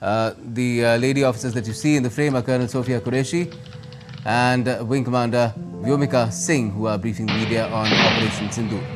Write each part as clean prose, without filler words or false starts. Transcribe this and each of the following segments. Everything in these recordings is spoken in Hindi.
The lady officers that you see in the frame are Colonel Sophia Qureshi and Wing Commander Vyomika Singh, who are briefing the media on Operation Sindoor.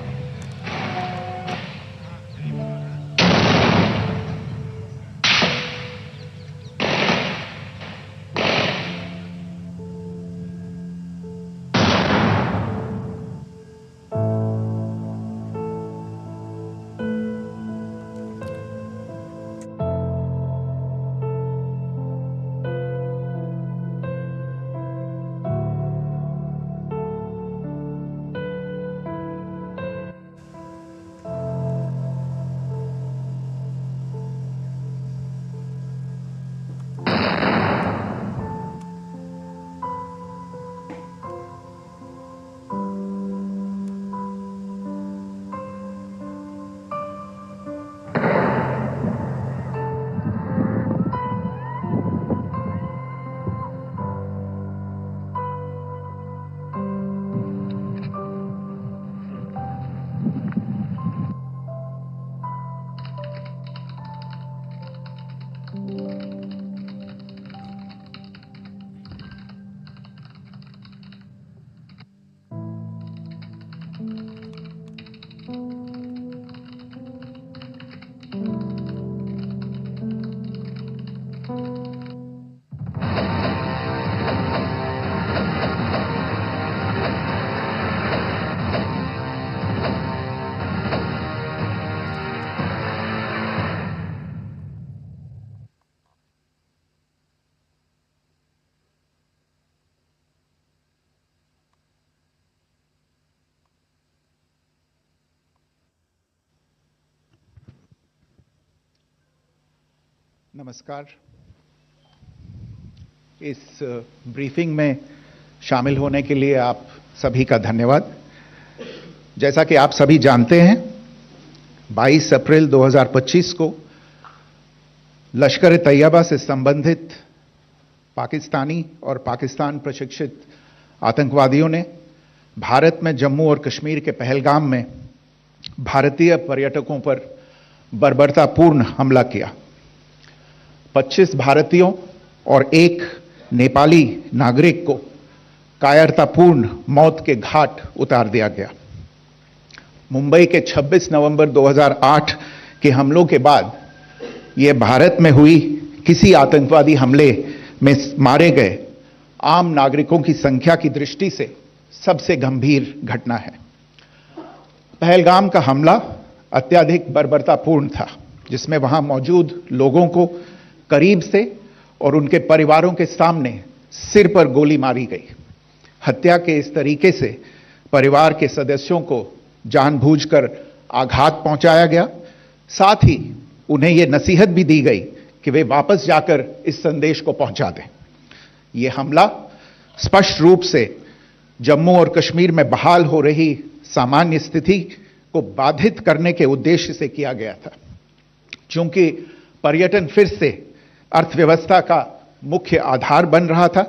नमस्कार। इस ब्रीफिंग में शामिल होने के लिए आप सभी का धन्यवाद। जैसा कि आप सभी जानते हैं, 22 अप्रैल 2025 को लश्कर तैयबा से संबंधित पाकिस्तानी और पाकिस्तान प्रशिक्षित आतंकवादियों ने भारत में जम्मू और कश्मीर के पहलगाम में भारतीय पर्यटकों पर बर्बरतापूर्ण हमला किया। 25 भारतीयों और एक नेपाली नागरिक को कायरतापूर्ण मौत के घाट उतार दिया गया। मुंबई के 26 नवंबर 2008 के हमलों के बाद यह भारत में हुई किसी आतंकवादी हमले में मारे गए आम नागरिकों की संख्या की दृष्टि से सबसे गंभीर घटना है। पहलगाम का हमला अत्यधिक बर्बरतापूर्ण था, जिसमें वहां मौजूद लोगों को करीब से और उनके परिवारों के सामने सिर पर गोली मारी गई। हत्या के इस तरीके से परिवार के सदस्यों को जानबूझकर आघात पहुंचाया गया। साथ ही उन्हें यह नसीहत भी दी गई कि वे वापस जाकर इस संदेश को पहुंचा दें। यह हमला स्पष्ट रूप से जम्मू और कश्मीर में बहाल हो रही सामान्य स्थिति को बाधित करने के उद्देश्य से किया गया था। चूंकि पर्यटन फिर से अर्थव्यवस्था का मुख्य आधार बन रहा था,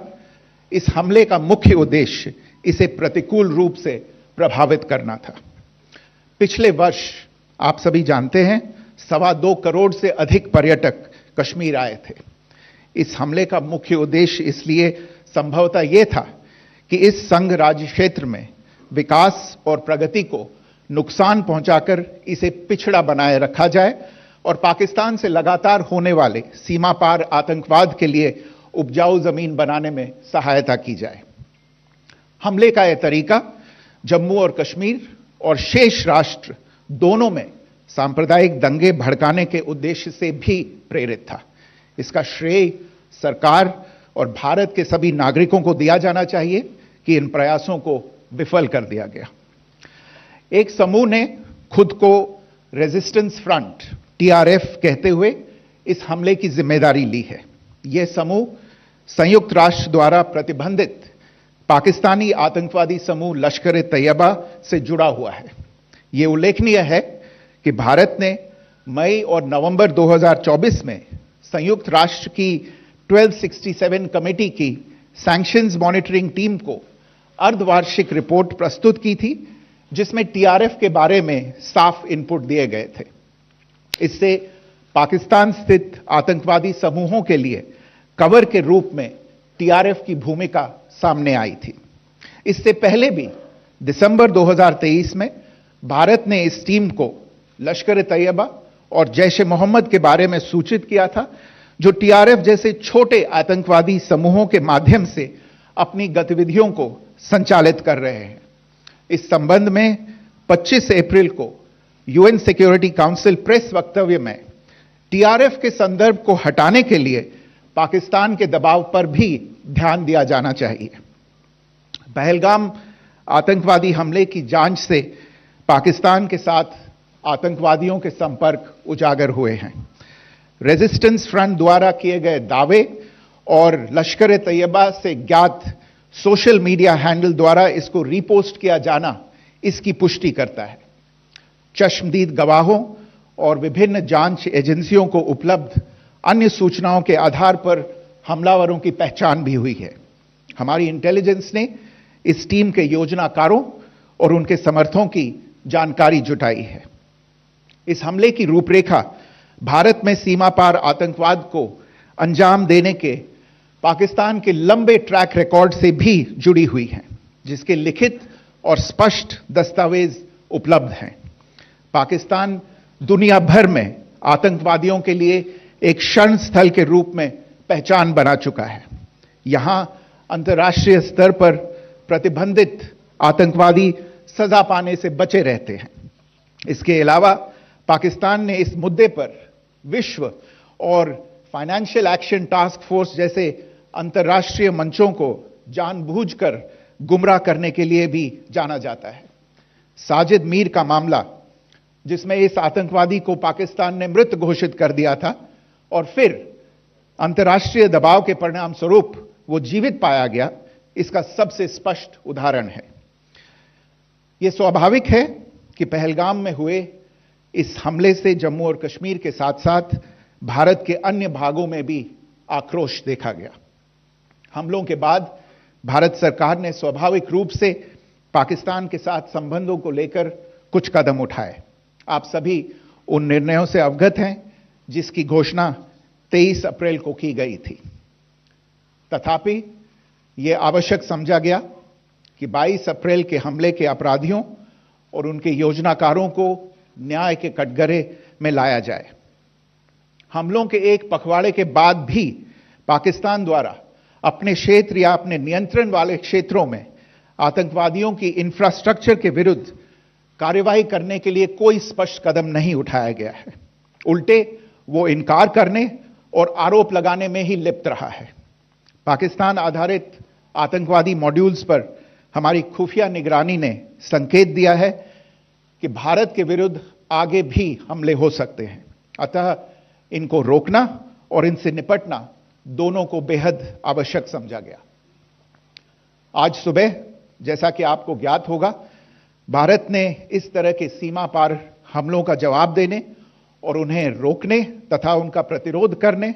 इस हमले का मुख्य उद्देश्य इसे प्रतिकूल रूप से प्रभावित करना था। पिछले वर्ष आप सभी जानते हैं 2.25 करोड़ से अधिक पर्यटक कश्मीर आए थे। इस हमले का मुख्य उद्देश्य इसलिए संभवतः यह था कि इस संघ राज्य क्षेत्र में विकास और प्रगति को नुकसान पहुंचाकर इसे पिछड़ा बनाए रखा जाए और पाकिस्तान से लगातार होने वाले सीमा पार आतंकवाद के लिए उपजाऊ जमीन बनाने में सहायता की जाए। हमले का यह तरीका जम्मू और कश्मीर और शेष राष्ट्र दोनों में सांप्रदायिक दंगे भड़काने के उद्देश्य से भी प्रेरित था। इसका श्रेय सरकार और भारत के सभी नागरिकों को दिया जाना चाहिए कि इन प्रयासों को विफल कर दिया गया। एक समूह ने खुद को रेजिस्टेंस फ्रंट TRF कहते हुए इस हमले की जिम्मेदारी ली है। यह समूह संयुक्त राष्ट्र द्वारा प्रतिबंधित पाकिस्तानी आतंकवादी समूह लश्कर तैयबा से जुड़ा हुआ है। यह उल्लेखनीय है कि भारत ने मई और नवंबर 2024 में संयुक्त राष्ट्र की 1267 कमेटी की सैंक्शंस मॉनिटरिंग टीम को अर्धवार्षिक रिपोर्ट प्रस्तुत की थी, जिसमें TRF के बारे में साफ इनपुट दिए गए थे। इससे पाकिस्तान स्थित आतंकवादी समूहों के लिए कवर के रूप में टीआरएफ की भूमिका सामने आई थी। इससे पहले भी दिसंबर 2023 में भारत ने इस टीम को लश्कर-ए-तैयबा और जैश-ए-मोहम्मद के बारे में सूचित किया था, जो टीआरएफ जैसे छोटे आतंकवादी समूहों के माध्यम से अपनी गतिविधियों को संचालित कर रहे हैं। इस संबंध में 25 अप्रैल को यूएन सिक्योरिटी काउंसिल प्रेस वक्तव्य में टीआरएफ के संदर्भ को हटाने के लिए पाकिस्तान के दबाव पर भी ध्यान दिया जाना चाहिए। पहलगाम आतंकवादी हमले की जांच से पाकिस्तान के साथ आतंकवादियों के संपर्क उजागर हुए हैं। रेजिस्टेंस फ्रंट द्वारा किए गए दावे और लश्कर-ए-तैयबा से ज्ञात सोशल मीडिया हैंडल द्वारा इसको रीपोस्ट किया जाना इसकी पुष्टि करता है। चश्मदीद गवाहों और विभिन्न जांच एजेंसियों को उपलब्ध अन्य सूचनाओं के आधार पर हमलावरों की पहचान भी हुई है। हमारी इंटेलिजेंस ने इस टीम के योजनाकारों और उनके समर्थकों की जानकारी जुटाई है। इस हमले की रूपरेखा भारत में सीमा पार आतंकवाद को अंजाम देने के पाकिस्तान के लंबे ट्रैक रिकॉर्ड से भी जुड़ी हुई है, जिसके लिखित और स्पष्ट दस्तावेज उपलब्ध हैं। पाकिस्तान दुनिया भर में आतंकवादियों के लिए एक शरण स्थल के रूप में पहचान बना चुका है। यहां अंतर्राष्ट्रीय स्तर पर प्रतिबंधित आतंकवादी सजा पाने से बचे रहते हैं। इसके अलावा पाकिस्तान ने इस मुद्दे पर विश्व और फाइनेंशियल एक्शन टास्क फोर्स जैसे अंतर्राष्ट्रीय मंचों को जानबूझकर गुमराह करने के लिए भी जाना जाता है। साजिद मीर का मामला, जिसमें इस आतंकवादी को पाकिस्तान ने मृत घोषित कर दिया था और फिर अंतर्राष्ट्रीय दबाव के परिणाम स्वरूप वो जीवित पाया गया, इसका सबसे स्पष्ट उदाहरण है। यह स्वाभाविक है कि पहलगाम में हुए इस हमले से जम्मू और कश्मीर के साथ साथ भारत के अन्य भागों में भी आक्रोश देखा गया। हमलों के बाद भारत सरकार ने स्वाभाविक रूप से पाकिस्तान के साथ संबंधों को लेकर कुछ कदम उठाए। आप सभी उन निर्णयों से अवगत हैं जिसकी घोषणा 23 अप्रैल को की गई थी। तथापि यह आवश्यक समझा गया कि 22 अप्रैल के हमले के अपराधियों और उनके योजनाकारों को न्याय के कटघरे में लाया जाए। हमलों के एक पखवाड़े के बाद भी पाकिस्तान द्वारा अपने क्षेत्र या अपने नियंत्रण वाले क्षेत्रों में आतंकवादियों की इंफ्रास्ट्रक्चर के विरुद्ध कार्रवाई करने के लिए कोई स्पष्ट कदम नहीं उठाया गया है। उल्टे वो इनकार करने और आरोप लगाने में ही लिप्त रहा है। पाकिस्तान आधारित आतंकवादी मॉड्यूल्स पर हमारी खुफिया निगरानी ने संकेत दिया है कि भारत के विरुद्ध आगे भी हमले हो सकते हैं। अतः इनको रोकना और इनसे निपटना दोनों को बेहद आवश्यक समझा गया। आज सुबह, जैसा कि आपको ज्ञात होगा, भारत ने इस तरह के सीमा पार हमलों का जवाब देने और उन्हें रोकने तथा उनका प्रतिरोध करने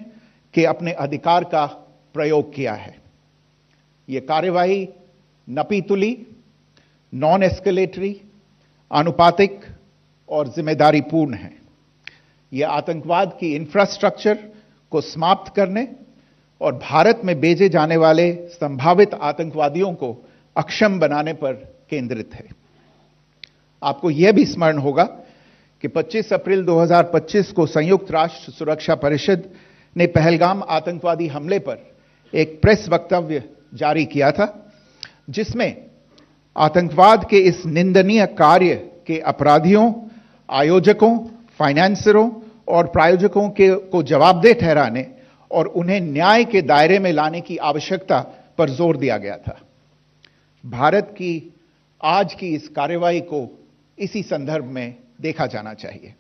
के अपने अधिकार का प्रयोग किया है। यह कार्यवाही नपीतुली, नॉन एस्केलेटरी, आनुपातिक और जिम्मेदारीपूर्ण है। यह आतंकवाद की इंफ्रास्ट्रक्चर को समाप्त करने और भारत में भेजे जाने वाले संभावित आतंकवादियों को अक्षम बनाने पर केंद्रित है। आपको यह भी स्मरण होगा कि 25 अप्रैल 2025 को संयुक्त राष्ट्र सुरक्षा परिषद ने पहलगाम आतंकवादी हमले पर एक प्रेस वक्तव्य जारी किया था, जिसमें आतंकवाद के इस निंदनीय कार्य के अपराधियों, आयोजकों, फाइनेंसरों और प्रायोजकों को जवाबदेह ठहराने और उन्हें न्याय के दायरे में लाने की आवश्यकता पर जोर दिया गया था। भारत की आज की इस कार्यवाही को इसी संदर्भ में देखा जाना चाहिए।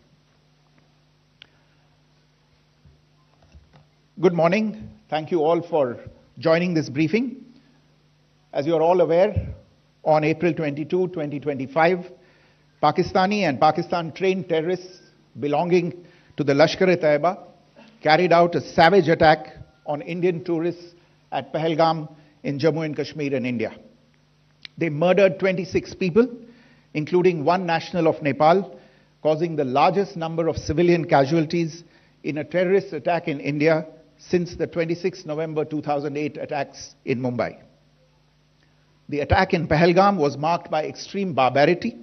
Good morning. Thank you all for joining this briefing. As you are all aware, on April 22, 2025, Pakistani and Pakistan-trained terrorists belonging to the Lashkar-e-Taiba carried out a savage attack on Indian tourists at Pahalgam in Jammu and Kashmir in India. They murdered 26 people, including one national of Nepal, causing the largest number of civilian casualties in a terrorist attack in India since the 26 November 2008 attacks in Mumbai. The attack in Pahalgam was marked by extreme barbarity,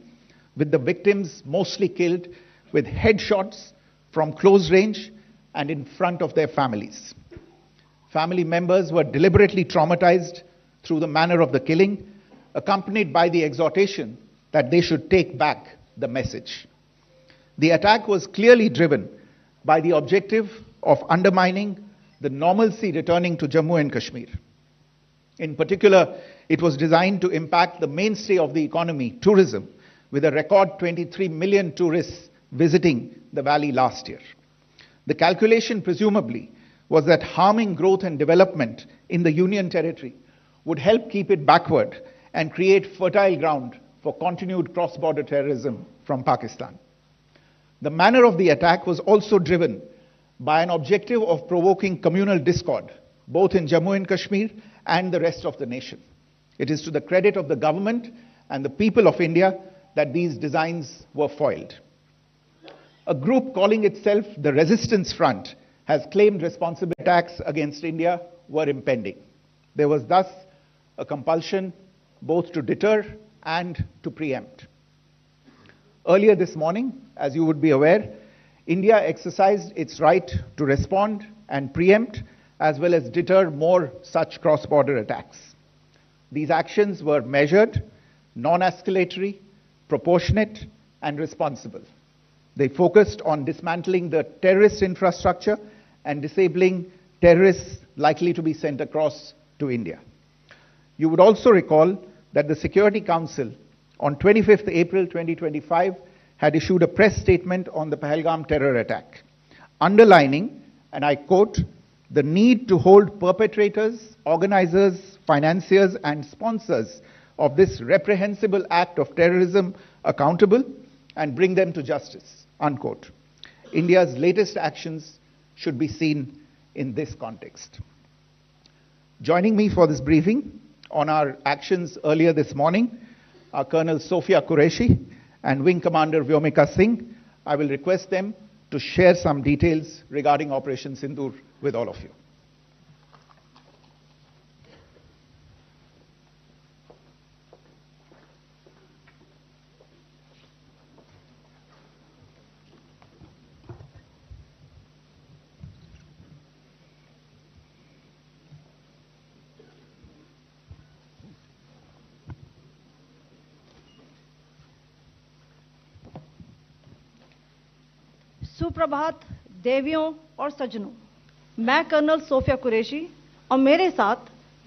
with the victims mostly killed with headshots from close range and in front of their families. Family members were deliberately traumatized through the manner of the killing, accompanied by the exhortation that they should take back the message. The attack was clearly driven by the objective of undermining the normalcy returning to Jammu and Kashmir. In particular, it was designed to impact the mainstay of the economy, tourism, with a record 23 million tourists visiting the valley last year. The calculation, presumably, was that harming growth and development in the Union Territory would help keep it backward and create fertile ground for continued cross-border terrorism from Pakistan. The manner of the attack was also driven by an objective of provoking communal discord, both in Jammu and Kashmir and the rest of the nation. It is to the credit of the government and the people of India that these designs were foiled. A group calling itself the Resistance Front has claimed responsibility. Attacks against India were impending. There was thus a compulsion both to deter and to preempt. Earlier this morning, as you would be aware, India exercised its right to respond and preempt as well as deter more such cross-border attacks. These actions were measured, non-escalatory, proportionate, and responsible. They focused on dismantling the terrorist infrastructure and disabling terrorists likely to be sent across to India. You would also recall that the Security Council on 25th April 2025 had issued a press statement on the Pahalgam terror attack, underlining, and I quote, the need to hold perpetrators, organizers, financiers, and sponsors of this reprehensible act of terrorism accountable and bring them to justice, unquote. India's latest actions should be seen in this context. Joining me for this briefing on our actions earlier this morning are Colonel Sophia Qureshi and Wing Commander Vyomika Singh. I will request them to share some details regarding Operation Sindoor with all of you. सुप्रभात देवियों और सज्जनों, मैं कर्नल सोफिया कुरैशी और मेरे साथ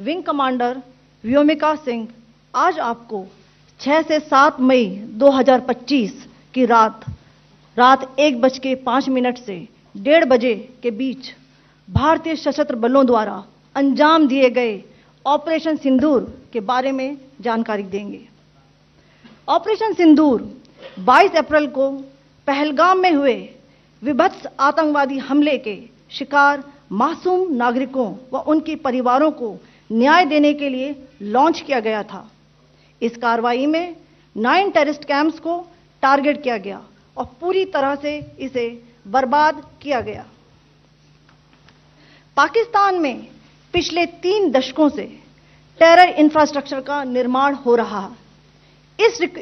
विंग कमांडर व्योमिका सिंह आज आपको 6 से 7 मई 2025 की रात 1:05 से 1:30 बजे के बीच भारतीय सशस्त्र बलों द्वारा अंजाम दिए गए ऑपरेशन सिंदूर के बारे में जानकारी देंगे। ऑपरेशन सिंदूर 22 अप्रैल को पहलगाम में हुए विभत्स आतंकवादी हमले के शिकार मासूम नागरिकों व उनके परिवारों को न्याय देने के लिए लॉन्च किया गया था। इस कार्रवाई में 9 टेररिस्ट कैंप्स को टारगेट किया गया और पूरी तरह से इसे बर्बाद किया गया। पाकिस्तान में पिछले 3 दशकों से टेरर इंफ्रास्ट्रक्चर का निर्माण हो रहा है।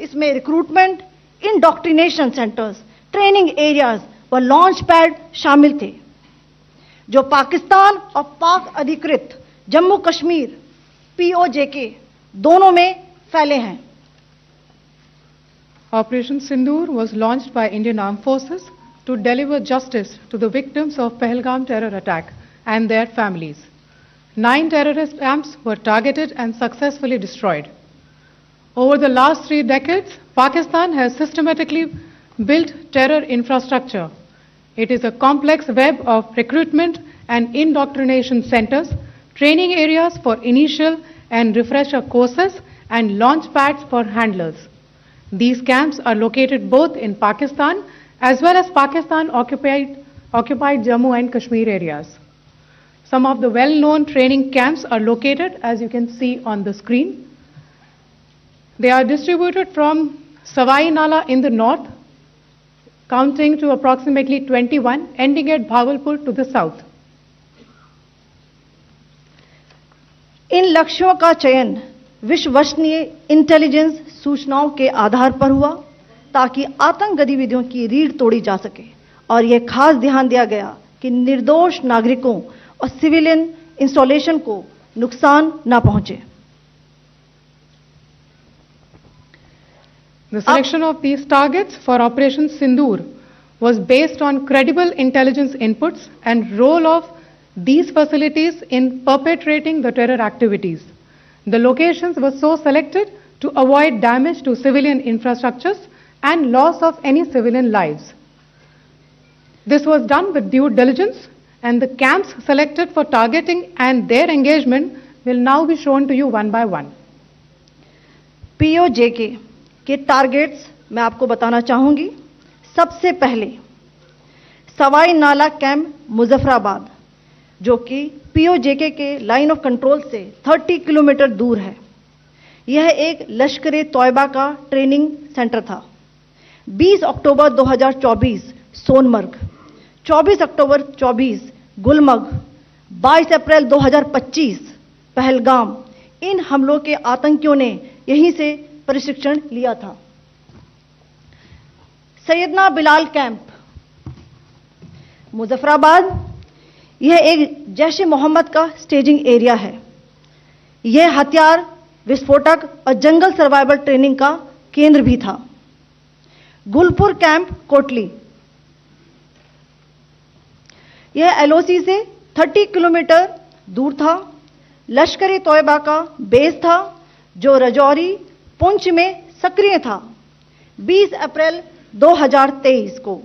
इसमें recruitment, indoctrination centres, training areas व लॉन्च पैड शामिल थे, जो पाकिस्तान और पाक अधिकृत जम्मू कश्मीर POJK दोनों में फैले हैं। Operation Sindoor was launched by Indian Armed Forces to deliver justice to the victims of Pahalgam terror attack and their families. 9 terrorist camps were targeted and successfully destroyed. Over the last 3 decades, Pakistan has systematically built terror infrastructure. It is a complex web of recruitment and indoctrination centers, training areas for initial and refresher courses, and launch pads for handlers. These camps are located both in Pakistan as well as Pakistan-occupied Jammu and Kashmir areas. Some of the well-known training camps are located, as you can see on the screen. They are distributed from Savai Nala in the north, counting to approximately 21, ending at Bhagalpur to the south. इन लक्ष्यों का चयन विश्वसनीय इंटेलिजेंस सूचनाओं के आधार पर हुआ ताकि आतंक गतिविधियों की रीढ़ तोड़ी जा सके और यह खास ध्यान दिया गया कि निर्दोष नागरिकों और सिविलियन इंस्टॉलेशन को नुकसान न पहुंचे। The selection of these targets for Operation Sindoor was based on credible intelligence inputs and role of these facilities in perpetrating the terror activities. The locations were so selected to avoid damage to civilian infrastructures and loss of any civilian lives. This was done with due diligence, and the camps selected for targeting and their engagement will now be shown to you one by one. POJK के टारगेट्स मैं आपको बताना चाहूंगी। सबसे पहले सवाई नाला कैंप मुजफ्फराबाद, जो कि POJK के लाइन ऑफ कंट्रोल से 30 किलोमीटर दूर है। यह एक लश्कर तौयबा का ट्रेनिंग सेंटर था। 20 अक्टूबर 2024 सोनमर्ग, 24 अक्टूबर 24 गुलमर्ग, 22 अप्रैल 2025 पहलगाम, इन हमलों के आतंकियों ने यहीं से प्रशिक्षण लिया था। सैयदना बिलाल कैंप मुजफ्फराबाद, यह एक जैश ए मोहम्मद का स्टेजिंग एरिया है। यह हथियार विस्फोटक और जंगल सर्वाइवल ट्रेनिंग का केंद्र भी था। गुलपुर कैंप कोटली, यह LOC से 30 किलोमीटर दूर था। लश्कर तौयबा का बेस था जो रजौरी पुंछ में सक्रिय था। 20 अप्रैल 2023 को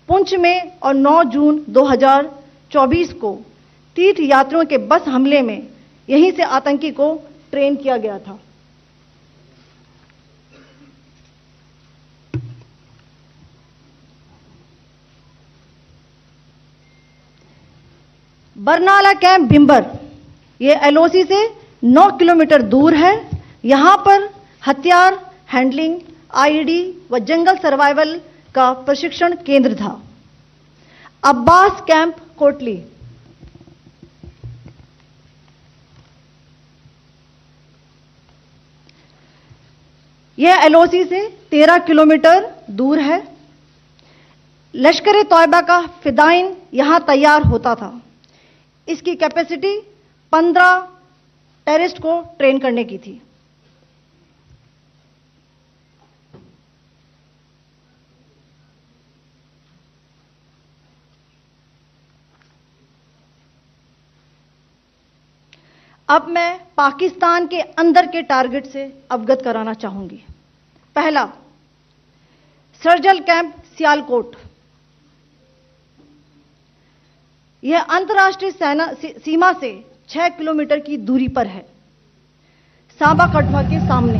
पुंछ में और 9 जून 2024 को तीर्थ यात्रियों के बस हमले में यहीं से आतंकी को ट्रेन किया गया था। बरनाला कैंप भिंबर, यह LOC से 9 किलोमीटर दूर है। यहां पर हथियार हैंडलिंग, IED व जंगल सर्वाइवल का प्रशिक्षण केंद्र था। अब्बास कैंप कोटली, यह LOC से 13 किलोमीटर दूर है। लश्कर तौयबा का फिदाइन यहां तैयार होता था। इसकी कैपेसिटी 15 टेररिस्ट को ट्रेन करने की थी। अब मैं पाकिस्तान के अंदर के टारगेट से अवगत कराना चाहूंगी। पहला, सर्जल कैंप सियालकोट, यह अंतर्राष्ट्रीय सीमा से 6 किलोमीटर की दूरी पर है, सांबा कठुआ के सामने।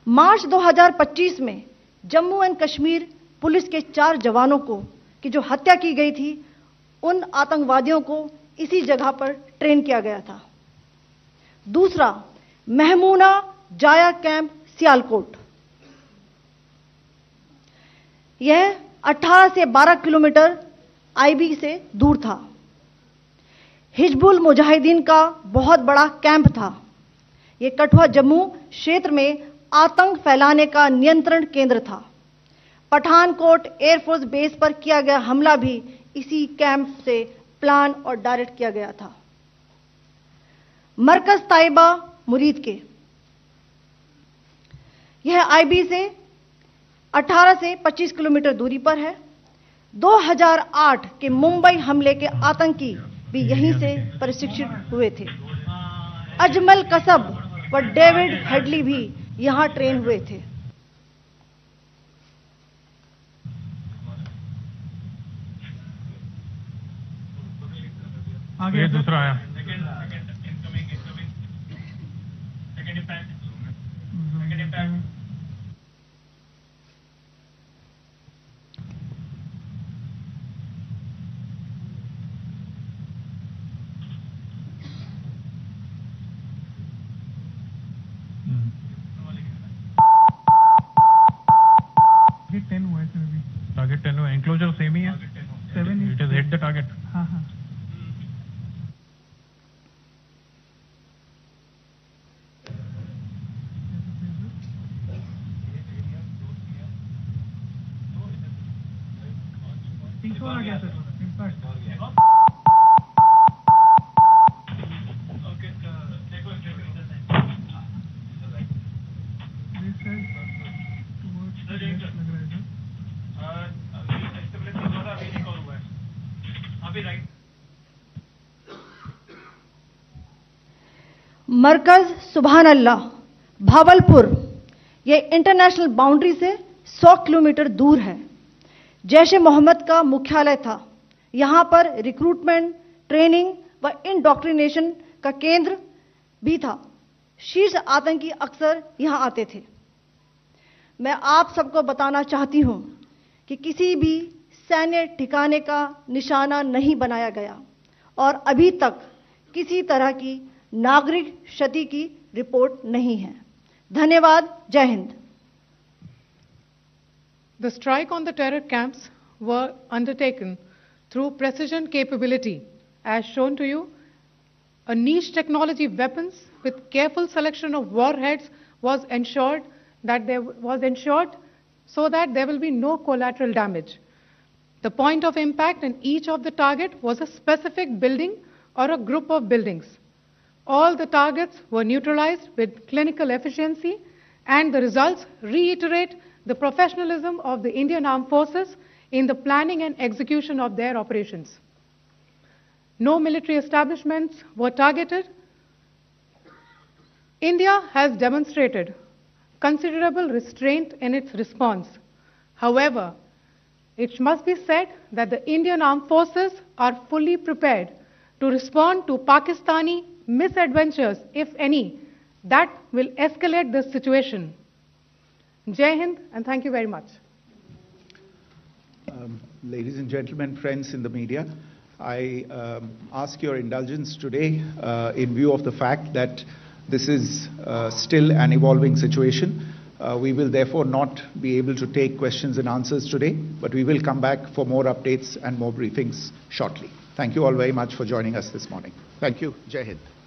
मार्च 2025 में जम्मू एंड कश्मीर पुलिस के 4 जवानों की जो हत्या की गई थी, उन आतंकवादियों को इसी जगह पर ट्रेन किया गया था। दूसरा, महमूना जाया कैंप सियालकोट, यह 18 से 12 किलोमीटर IB से दूर था। हिजबुल मुजाहिदीन का बहुत बड़ा कैंप था। यह कठुआ जम्मू क्षेत्र में आतंक फैलाने का नियंत्रण केंद्र था। पठानकोट एयरफोर्स बेस पर किया गया हमला भी इसी कैंप से प्लान और डायरेक्ट किया गया था। मरकज ताइबा मुरीद के, यह IB से 18 से 25 किलोमीटर दूरी पर है। 2008 के मुंबई हमले के आतंकी भी यहीं से प्रशिक्षित हुए थे। अजमल कसब व डेविड हेडली भी यहां ट्रेन हुए थे। आगे दूसरा आया। टारगेट 10 हुआ है सर अभी। टारगेट 10 हुआ, एंक्लोजर सेम ही है, 7 it is hit the target. हाँ हाँ। आ गया सर इम्पैक्ट। मरकज सुभान अल्लाह भावलपुर ये इंटरनेशनल बाउंड्री से 100 किलोमीटर दूर है। जैश ए मोहम्मद का मुख्यालय था। यहाँ पर रिक्रूटमेंट, ट्रेनिंग व इंडॉक्ट्रिनेशन का केंद्र भी था। शीर्ष आतंकी अक्सर यहाँ आते थे। मैं आप सबको बताना चाहती हूँ कि किसी भी सैन्य ठिकाने का निशाना नहीं बनाया गया और अभी तक किसी तरह की नागरिक क्षति की रिपोर्ट नहीं है। धन्यवाद। जय Hind. The strike on the terror camps were undertaken through precision capability, as shown to you. A niche technology weapons with careful selection of warheads was ensured so that there will be no collateral damage. The point of impact in each of the target was a specific building or a group of buildings. All the targets were neutralized with clinical efficiency, and the results reiterate the professionalism of the Indian Armed Forces in the planning and execution of their operations. No military establishments were targeted. India has demonstrated considerable restraint in its response. However, it must be said that the Indian Armed Forces are fully prepared to respond to Pakistani misadventures, if any, that will escalate the situation. Jai Hind, and thank you very much. Ladies and gentlemen, friends in the media, I ask your indulgence today in view of the fact that this is still an evolving situation. We will therefore not be able to take questions and answers today, but we will come back for more updates and more briefings shortly. Thank you all very much for joining us this morning. Thank you. Jai Hind.